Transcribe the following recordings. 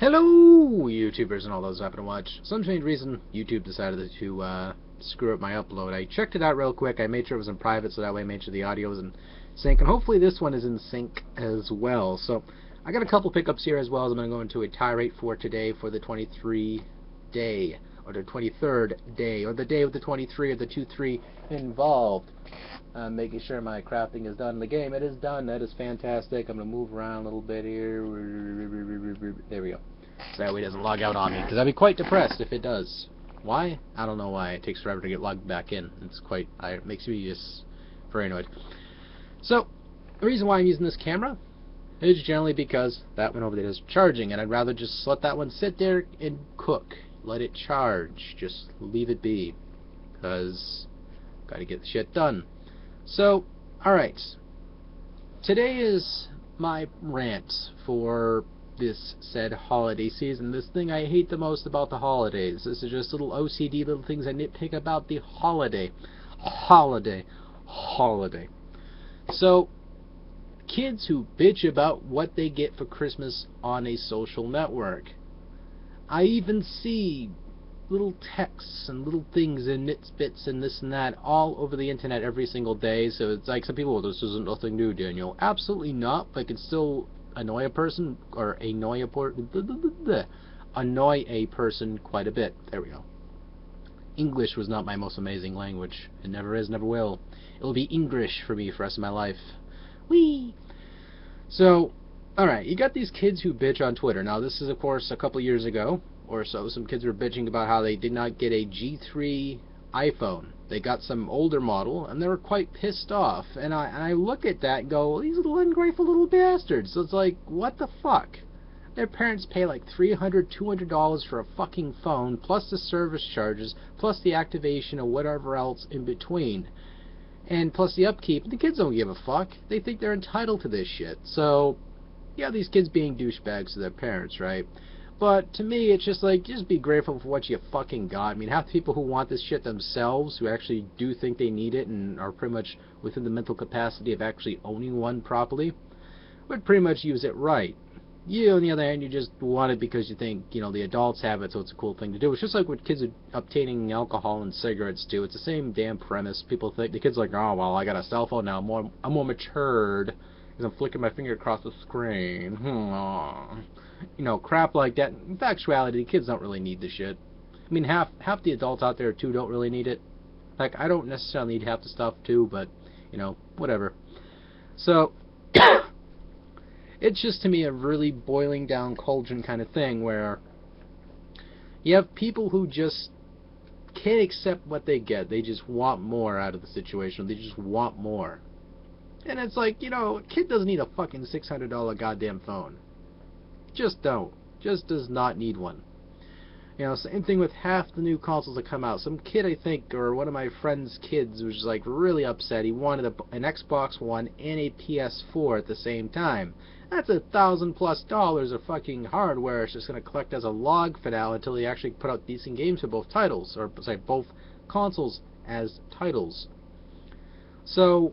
Hello, YouTubers and all those who happen to watch. Some strange reason, YouTube decided to screw up my upload. I checked it out real quick. I made sure it was in private, so that way I made sure the audio was in sync. And hopefully this one is in sync as well. So I got a couple pickups here as well as I'm going to go into a tirade for today for the 23 day, or the 23rd day, or the day with the 23 or the 2-3 involved. Making sure my crafting is done in the game. It is done. That is fantastic. I'm going to move around a little bit here. There we go. So that way it doesn't log out on me. Because I'd be quite depressed if it does. Why? I don't know why. It takes forever to get logged back in. It's quite... it makes me just very annoyed. So, the reason why I'm using this camera is generally because that one over there is charging. And I'd rather just let that one sit there and cook. Let it charge. Just leave it be. Because got to get the shit done. So, alright, today is my rant for this said holiday season. This thing I hate the most about the holidays. This is just little OCD little things I nitpick about the holiday. Holiday. So, kids who bitch about what they get for Christmas on a social network. I even see little texts and little things and bits and this and that all over the internet every single day. So it's like some people, well, this isn't nothing new, Daniel. Absolutely not, but it can still annoy a person, or annoy a person quite a bit. There we go. English was not my most amazing language. It never is, never will. It'll be English for me for the rest of my life. Whee! So, alright, you got these kids who bitch on Twitter. Now, this is, of course, a couple years ago or so. Some kids were bitching about how they did not get a G3 iPhone. They got some older model, and they were quite pissed off. And I look at that and go, these little ungrateful little bastards. So it's like, what the fuck? Their parents pay like $300, $200 for a fucking phone, plus the service charges, plus the activation of whatever else in between. And plus the upkeep. The kids don't give a fuck. They think they're entitled to this shit. So, yeah, these kids being douchebags to their parents, right? But to me, it's just like, just be grateful for what you fucking got. I mean, half the people who want this shit themselves, who actually do think they need it and are pretty much within the mental capacity of actually owning one properly, would pretty much use it right. You, on the other hand, you just want it because you think, you know, the adults have it, so it's a cool thing to do. It's just like what kids are obtaining alcohol and cigarettes do. It's the same damn premise. People think, the kid's like, oh, well, I got a cell phone now. I'm more matured because I'm flicking my finger across the screen. You know, crap like that. In factuality, the kids don't really need the shit. I mean, half the adults out there, too, don't really need it. Like, I don't necessarily need half the stuff, too, but, you know, whatever. So, it's just, to me, a really boiling down cauldron kind of thing, where you have people who just can't accept what they get. They just want more out of the situation. They just want more. And it's like, you know, a kid doesn't need a fucking $600 goddamn phone. Just don't. Just does not need one. You know, same thing with half the new consoles that come out. Some kid, I think, or one of my friend's kids was like really upset. He wanted an Xbox One and a PS4 at the same time. That's $1,000+ of fucking hardware. It's just going to collect as a log for now until they actually put out decent games for both titles, or sorry, both consoles as titles. So,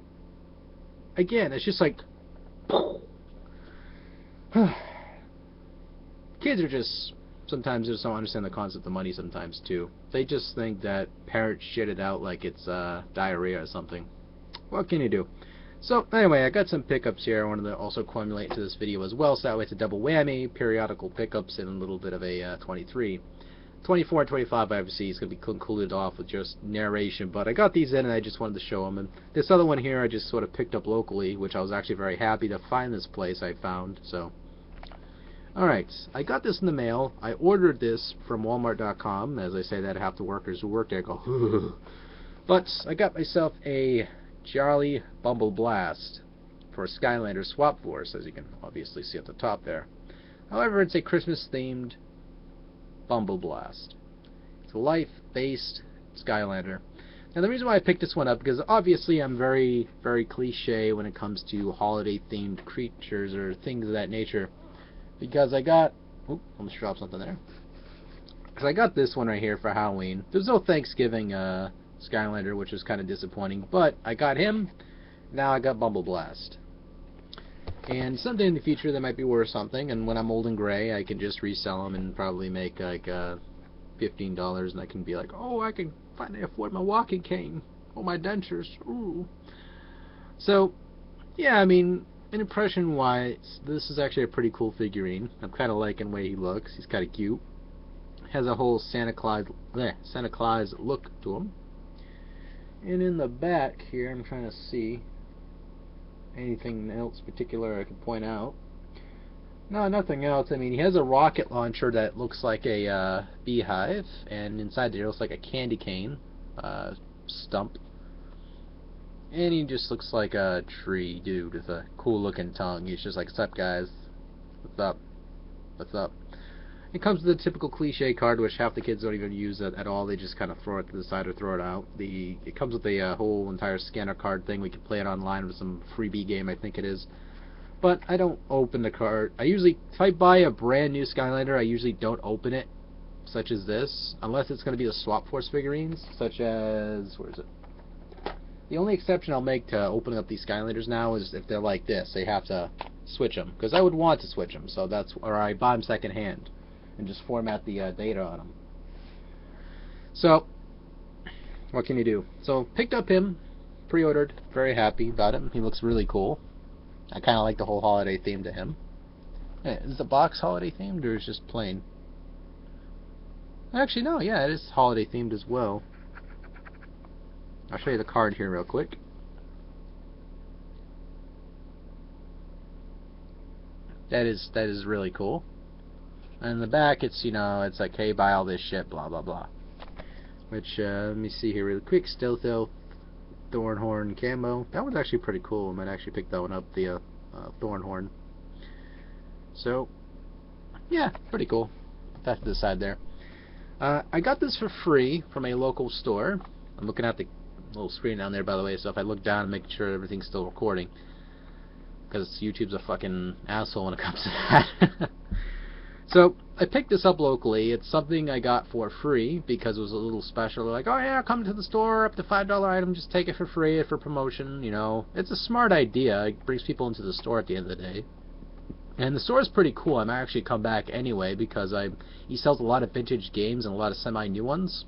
again, it's just like kids are just, sometimes just don't understand the concept of money sometimes, too. They just think that parents shit it out like it's diarrhea or something. What can you do? So, anyway, I got some pickups here I wanted to also accumulate into this video as well, so that way it's a double whammy, periodical pickups, and a little bit of a 23. 24 and 25, obviously, is going to be concluded off with just narration, but I got these in and I just wanted to show them. And this other one here I just sort of picked up locally, which I was actually very happy to find this place I found, so... Alright, I got this in the mail. I ordered this from Walmart.com. As I say that, half the workers who work there go, but I got myself a Jolly Bumble Blast for Skylander Swap Force, as you can obviously see at the top there. However, it's a Christmas-themed Bumble Blast. It's a life-based Skylander. Now, the reason why I picked this one up, because obviously I'm very, very cliche when it comes to holiday-themed creatures or things of that nature. Because I got... Oop, almost dropped something there. Because I got this one right here for Halloween. There's no Thanksgiving Skylander, which was kind of disappointing. But I got him. Now I got Bumble Blast. And someday in the future they might be worth something, and when I'm old and gray, I can just resell them and probably make like $15, and I can be like, oh, I can finally afford my walking cane, or my dentures, ooh. So, yeah, I mean, an impression-wise, this is actually a pretty cool figurine. I'm kind of liking the way he looks. He's kind of cute. Has a whole Santa Claus look to him. And in the back here, I'm trying to see anything else particular I can point out. No, nothing else. I mean, he has a rocket launcher that looks like a beehive, and inside there looks like a candy cane stump. And he just looks like a tree dude with a cool looking tongue. He's just like, what's up, guys? What's up? What's up? It comes with the typical cliche card, which half the kids don't even use it at all. They just kind of throw it to the side or throw it out. It comes with a whole entire scanner card thing. We can play it online with some freebie game, I think it is. But I don't open the card. If I buy a brand new Skylander, I usually don't open it, such as this, unless it's going to be the Swap Force figurines, such as, where is it? The only exception I'll make to opening up these Skylanders now is if they're like this. They have to switch them, because I would want to switch them, so that's, or I buy them second hand and just format the data on them. So, what can you do? So, picked up him, pre-ordered, very happy about him. He looks really cool. I kind of like the whole holiday theme to him. Hey, is the box holiday themed, or is it just plain? Actually, no, yeah, it is holiday themed as well. I'll show you the card here real quick. That is really cool. And in the back, it's, you know, it's like, hey, buy all this shit, blah, blah, blah. Which, let me see here real quick. Stiltho Thornhorn camo. That one's actually pretty cool. I might actually pick that one up, the Thornhorn. So, yeah, pretty cool. That's to the side there. I got this for free from a local store. I'm looking at the little screen down there, by the way, so if I look down and make sure everything's still recording. Because YouTube's a fucking asshole when it comes to that. So, I picked this up locally. It's something I got for free because it was a little special. They're like, oh yeah, come to the store, up to $5 item, just take it for free for promotion, you know. It's a smart idea. It brings people into the store at the end of the day. And the store is pretty cool. I might actually come back anyway because he sells a lot of vintage games and a lot of semi-new ones.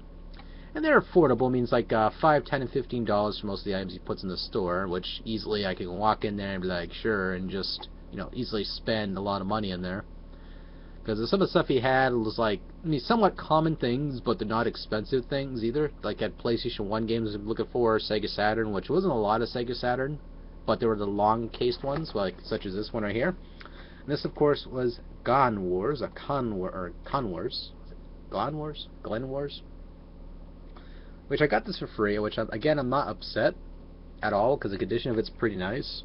And they're affordable. It means like $5, $10, and $15 for most of the items he puts in the store, which easily I can walk in there and be like, sure, and just, you know, easily spend a lot of money in there. Because some of the stuff he had was like, I mean, somewhat common things, but they're not expensive things either. Like at PlayStation 1 games I'm looking for, Sega Saturn, which wasn't a lot of Sega Saturn, but there were the long-cased ones, like such as this one right here. And this, of course, was Gone Wars, Glen Wars. Which I got this for free, which, again, I'm not upset at all, because the condition of it's pretty nice.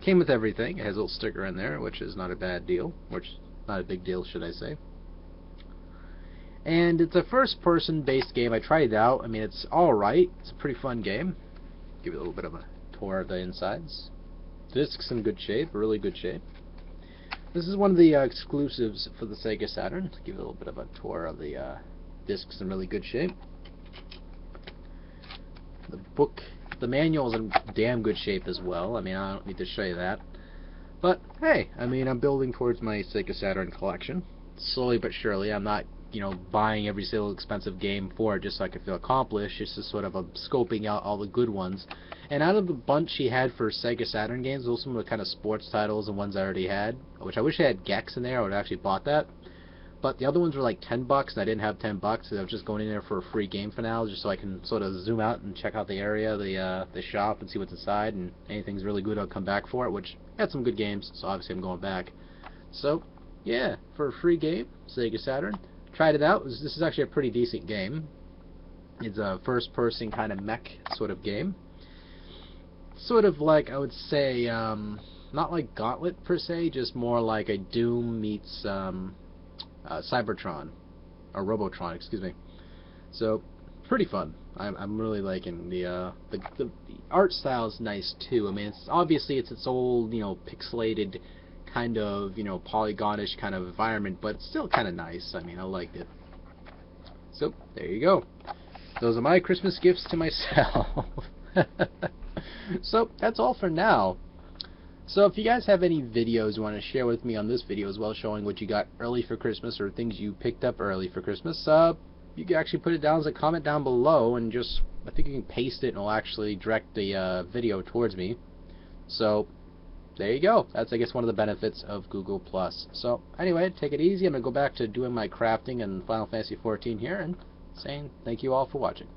Came with everything. It has a little sticker in there, which is not a bad deal, which not a big deal, should I say. And it's a first-person based game. I tried it out. I mean, it's alright. It's a pretty fun game. Give you a little bit of a tour of the insides. Disc's in good shape, really good shape. This is one of the exclusives for the Sega Saturn. To give you a little bit of a tour of the discs in really good shape. The book, the manual is in damn good shape as well. I mean, I don't need to show you that. But, hey, I mean, I'm building towards my Sega Saturn collection. Slowly but surely. I'm not, you know, buying every single expensive game for it just so I can feel accomplished. It's just sort of scoping out all the good ones. And out of the bunch he had for Sega Saturn games, those were some of the kind of sports titles and ones I already had. Which I wish I had Gex in there. I would have actually bought that. But the other ones were like $10, and I didn't have $10, so I was just going in there for a free game for now, just so I can sort of zoom out and check out the area, the shop, and see what's inside, and anything's really good, I'll come back for it, which had some good games, so obviously I'm going back. So, yeah, for a free game, Sega Saturn, tried it out. This is actually a pretty decent game. It's a first-person kind of mech sort of game. Sort of like, I would say, not like Gauntlet per se, just more like a Doom meets Cybertron, or Robotron, excuse me. So, pretty fun. I'm really liking the art style is nice too. I mean, it's obviously it's its old, you know, pixelated kind of, you know, polygonish kind of environment, but it's still kind of nice. I mean, I liked it. So, there you go. Those are my Christmas gifts to myself. So, that's all for now. So if you guys have any videos you want to share with me on this video as well, showing what you got early for Christmas or things you picked up early for Christmas, you can actually put it down as a comment down below, and just, I think you can paste it and it'll actually direct the video towards me. So there you go. That's, I guess, one of the benefits of Google+. So anyway, take it easy. I'm going to go back to doing my crafting and Final Fantasy XIV here, and saying thank you all for watching.